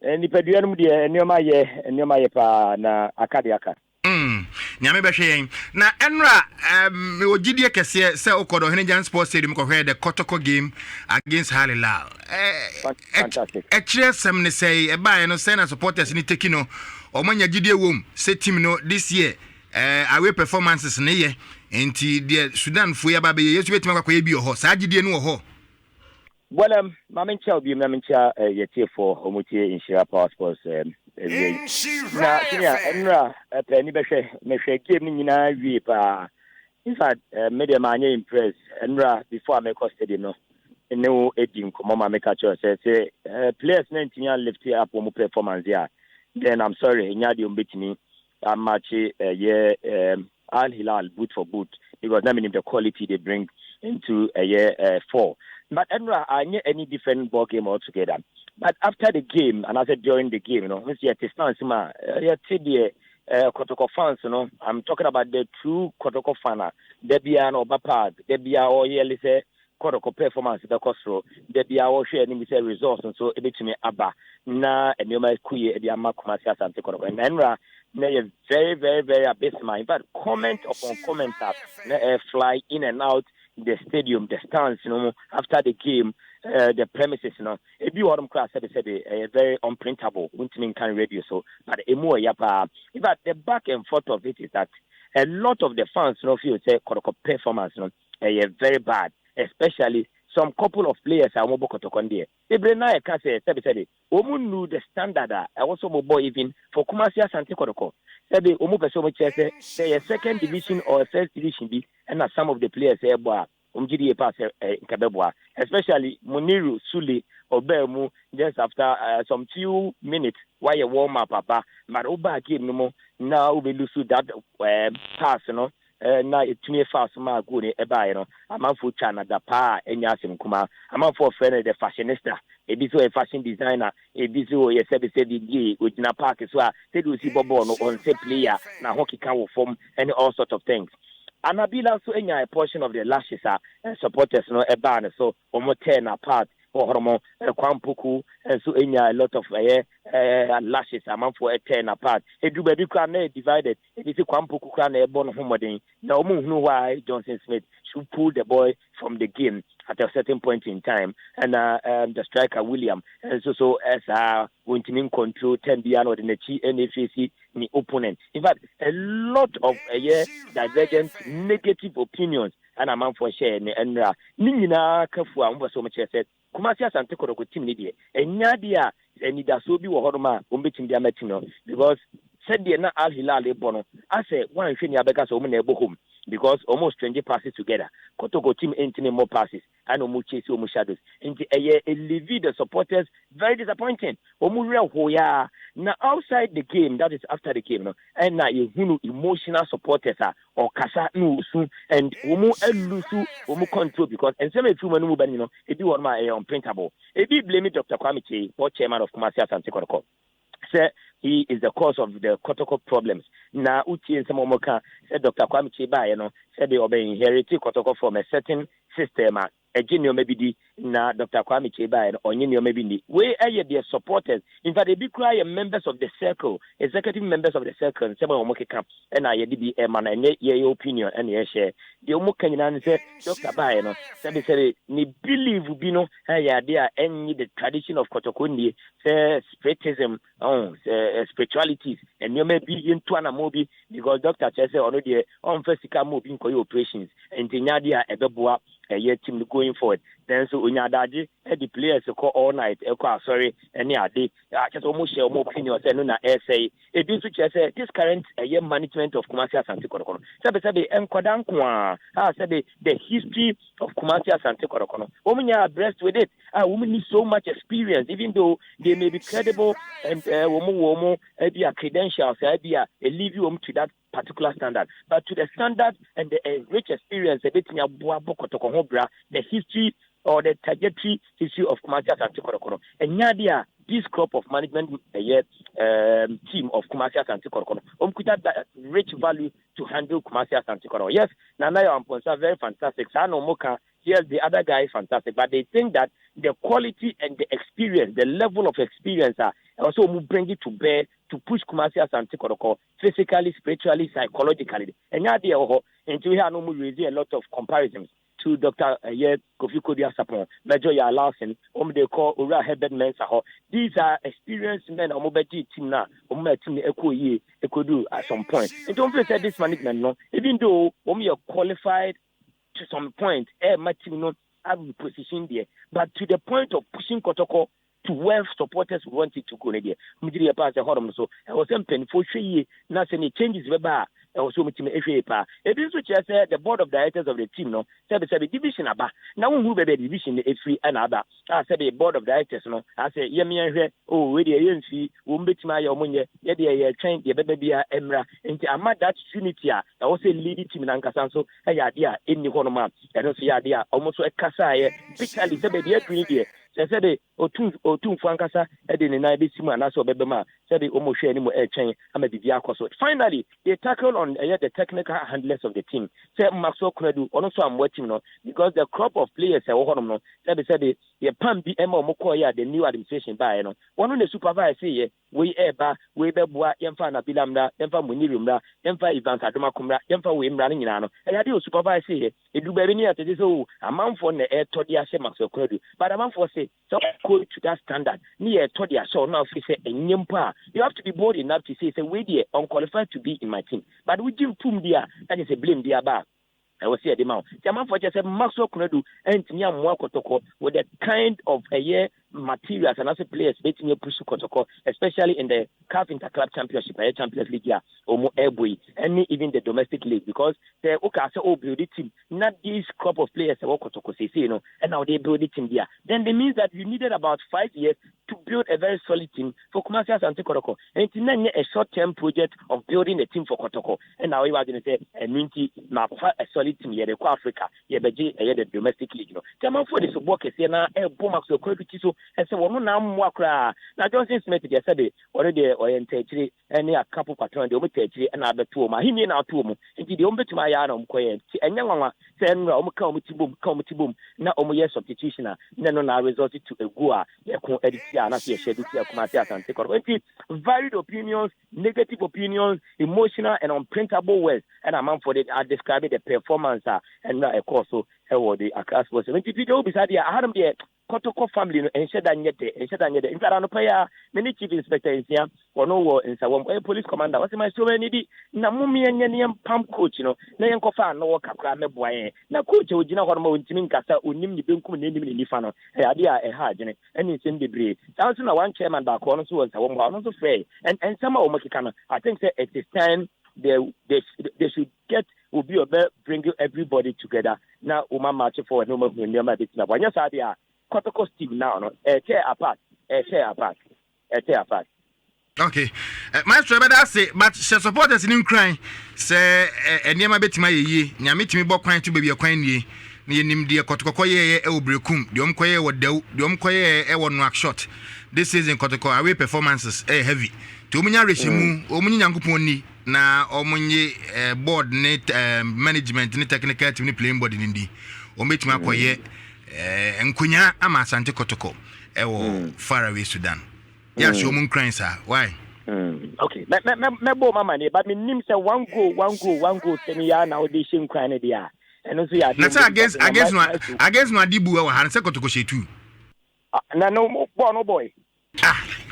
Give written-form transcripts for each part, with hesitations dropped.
nipadua no de nneoma ye pa na akade aka. Nyame be hwe na enra me ogidie kese se okodo Henejan Sports Stadium ko hwe the Kotoko game against Halilal. Fantastic. Kire sem ne say e ba no say na supporters ni take no omanya gidie wom say team no this year away performances ne ye enti the Sudan fu ya ba be yesu betima kwakwa ye bi ho sa gidie no ho. Well, Mamincha will be Mamincha Yeti for Homuti in Shira Power Sports. Now, Enra, Penny Beshe, Meshe gave me na weepa. In fact, media mania impressed. Enra, before I make a stadium, no, no, 18, Komoma make a choice. Say, players 19 years left here up on performance here. Then I'm sorry, Nyadi beat me. I'm matching Al Hilal boot for boot because I mean the quality they bring into a year 4. But Enra, I knew any different ball game altogether. But after the game, and I said during the game, it's Kotoko fans, I'm talking about the true Kotoko fan. Debia no Bapad, Debia or yearly say Kotoko performance, the Costro, Debia or share any results, and so a bit to me Abba. Na and you might queer the Amakumasia and Kotoko. And Enra, very, very, very abysmal. But comment upon comment fly in and out the stadium, the stands, after the game, the premises, If you want class, said very unprintable, winning can radio. So, but a more yapa. But the back and forth of it is that a lot of the fans, feel say Kotoko performance, very bad, especially some couple of players are mobile Kotokonde. They bring now a case, said, Omu knew the standard, I also mobile even for Kumasia Santi Kotoko. Said the Omu Pesomo say a second division or a first division be, and some of the players say, Umjidi pass Kabebwa, especially Muniru Suli Obemu, just after some few minutes, while you warm up, Papa, Maroba game no more. Now we lose that pass, na etumi fast ma go ne eba ye no amanfo twa na da pa enya asem kuma amanfo friend the fashionista ebi so a fashion designer ebi so ye say di ogina park so a say do si bobo no on say player na hockey can wo form and all sort of things. Anabila so enya a portion of the lashes supporters no eba ne so omo tear na part Horomo, Kwampuku, and so a lot of lashes among for a 10 apart. A do baby can divided. It is a Kwampuku can a born homoding. No one know why Johnson Smith should pull the boy from the game at a certain point in time. And the striker William, and so as winning control 10 beyond the Nechi NFAC the opponent. In fact, a lot of divergent negative opinions. And I'm for share and Nina Kafu and so much said. Kumasi Asante Kotoko team ni and Nadia and Nida Sobi or Horma umbiting their metino because said the na Al Hilal Bono. I said one thing Yabekas woman home because almost 20 passes together. Kotoko team ain't more passes and Omuchi Omu shadows. And leave the supporters very disappointing. Omuria Hoya now outside the game, that is after the game, and now you emotional supporters or Kasa Nusu and Umu Elusu Umu control because and some of you it do on my unprintable. If you blame Dr. Kwame or chairman of Kumasi Asante Kotoko. Say he is the cause of the Kotoko problems. Now, Uchi and Samomoka said Dr. Kwame Chiba, said they obey inherited Kotoko from a certain system. A junior maybe na Dr. Kwame Chiba or junior maybe where are their supporters? In fact, they be cry members of the circle, executive members of the circle, and several Omoke camp, and I did be a man and your opinion and your share. The Omokan said, Dr. Bayano, said, ni believe Bino, hey, there any the tradition of Kotokundi, spiritism, spiritualities, and you may be into an mobi because Dr. Chese already on physical moving operations and Tinadia Ebeboa. A year team going forward. Then so Unyadaji, the players call all night, sorry, any day. I just almost share more opinion say no na essay. It is which say this current year management of Kumasi Asante Kotoko. Sabe Enkodankwa. Said the history of Kumasi Asante Kotoko. Women are abreast with it. Women need so much experience, even though they may be credible and woman be a credentials, be a leave you to that particular standard, but to the standard and the rich experience, the history or the trajectory history of Kumasi Asante Kotoko. And Nadia, this crop of management team of Kumasi Asante Kotoko, could have that rich value to handle Kumasi Asante Kotoko. Yes, Nana Amponsa very fantastic. Sano Moka yes, the other guy is fantastic, but they think that the quality and the experience, the level of experience, also bring it to bear to push Kumasi Asante Kotoko physically, spiritually, psychologically. And yeah, until we have no more a lot of comparisons to Dr. Kofi Kodia Sapon, Major Larson, they call Ura Herbert Mensah. These are experienced men, Omobeti team now, team Ekodu at some point. And don't forget this management, no, even though you are qualified to some point, my team not have the position there, but to the point of pushing Kotoko to where supporters wanted to go there. Mujiri pass the hormone, so I was painful. Nothing changes. Also, it is which I said the board of directors of the team, no, said the division about now who be the division is free and other. I said the board of directors, no, I said, Yemi, oh, really, a won't my omunye, yet they trained the baby Emra, and I'm mad that unity. I also lead it in Ancasanso, a idea in the Honoma, and also idea almost a Casaya, bitterly, the idea. Said Otun Francasa, Edin and Ibisima, and also Bebema, said the almost share anymore air chain, and maybe Viacoso. Finally, they tackle on the technical handlers of the team. Said Maxo Credu, also I'm watching no, because the crop of players are all said the Pam BMO Mokoya, the new administration by no. One of the supervisors say, we eba, we beboa, Yemfa Bilamda, Yemfa Munirumda, Yemfa Ivan Kadumakumra, Yemfa Wim running in Ano. And I do supervise say, it do be near to this amount for the air Todia Maxo Credu, but amount for say, so go to that standard. Near Todia, so now if you say a Nyempa, you have to be bold enough to say, we dear, unqualified to be in my team. But we give Tum dear, that is a blame dear bar. I was here the amount. Jaman for just a Maxwell Kunedu and Tia Mwakotoko with the kind of a year materials and also players making a push Kotoko, especially in the CAF Interclub Championship, Champions League, or Airway, and even the domestic league, because the Okasa build the team, not this crop of players Kotoko say, and now they build the team there. Then it means that you needed about 5 years to build a very solid team for Kumasi Asante Kotoko. And it's a short-term project of building a team for Kotoko. And now you are going to say, a solid team here, the Africa, the domestic league. Jaman for this work is here now, Bomax or Kodikiso. And so, one now more cry. Now, Johnson Smith yesterday, already oriented, and a couple of patrons, the Ometetri, and other two. He mean our two. And the Ombe to my arm, quiet. And young one, send Omicom, now Omoya substitution, then on our resorted to a Gua, Yako Editia, not here, Sheditia, Kumatias, and take on varied opinions, negative opinions, emotional and unprintable words. And among for it, I described the performance and a course so the Akas was 20 people beside the Adam there. Kotoko family and said that yet, in fact, I don't pay many chief inspectors here or no war in Sawam, police commander. What's my so many? Namumi and Yaniam pump coach, Nayan Kofa, no Kakra Meboy. Now, coach, you know what more Timin Casa, Unim, the Bunkum, in the Fano, idea a hard, and it's in debris. Thousand one chairman back on us was a woman, also fair, and some of Mokikana. I think that it is time they should get will be about bringing everybody together. Now, Uma march for no more when you're my business. When you're Sadia. Kotoko team now, no, tear apart. Okay, Master, but I say, but she supporters in Ukraine say, and near my bit my ye, Yamiti Bokwan to be a coin ye, near Nimdia Kotokoye, Elbrecum, the Omkoye or the Omkoye, Ewan Rock shot. This season, Kotoko away performances, heavy. To Munya Rishimu, Omuni Yankuponi, na Omunye board net management, net technical team playing body in the Omitima Koye. Nkunya ama Asante Kotoko far away Sudan. Yeah, show moon crying, sir. Why? Okay. Me bo mama ni, but me nim say one go. Seni ya na audition crying there. And also ya. Na say against no Adibu wa han say Kotoko she too. Na no boy.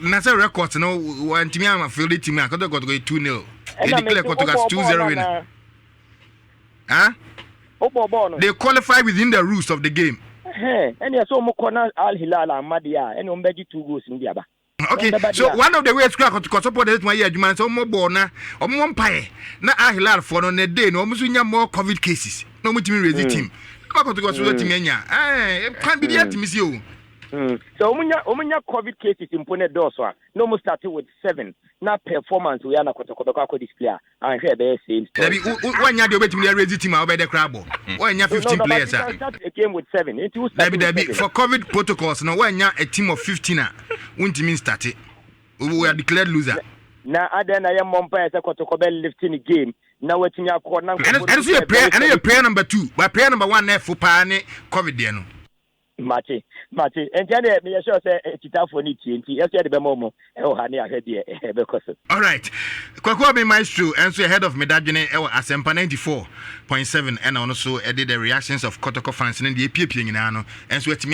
Na say records no one team am field team Kotoko 2-0. They declare Kotoko 2-0 winner. Huh? They qualify within the rules of the game. And you saw Mokona Al Hilal and Madia, and Umbeji 2 goals in Diaba. Okay, so one of the ways to support this my man, so more born, or more pie. Now Al Hilal for on a day, no more COVID cases. No much me raise the team. Come on to go to the team. It can't be the miss you. So Omunya COVID cases in Pone Doswa, no more started with 7. Now performance we are not Kotoko display. I hear they say. When you wait me raise the team over the crab. When you 15 players. Start a game with 7. For COVID protocols, now when you a team of 15, won't mean started. We are declared loser. Now, I am Mompire Kotoko lifting the game. na watumi akɔ na and so prayer number 2 but prayer number 1 na fo pa ne covid de no Mate entiane me sure say titafo ni tie nti yeso de be mo e o ha ne ahwe de e be koso. All right, Kwakwa be maestro and so head of Medadwene e Asempa 94.7 and also edit the reactions of Kotoko fans in the APP nyina no and so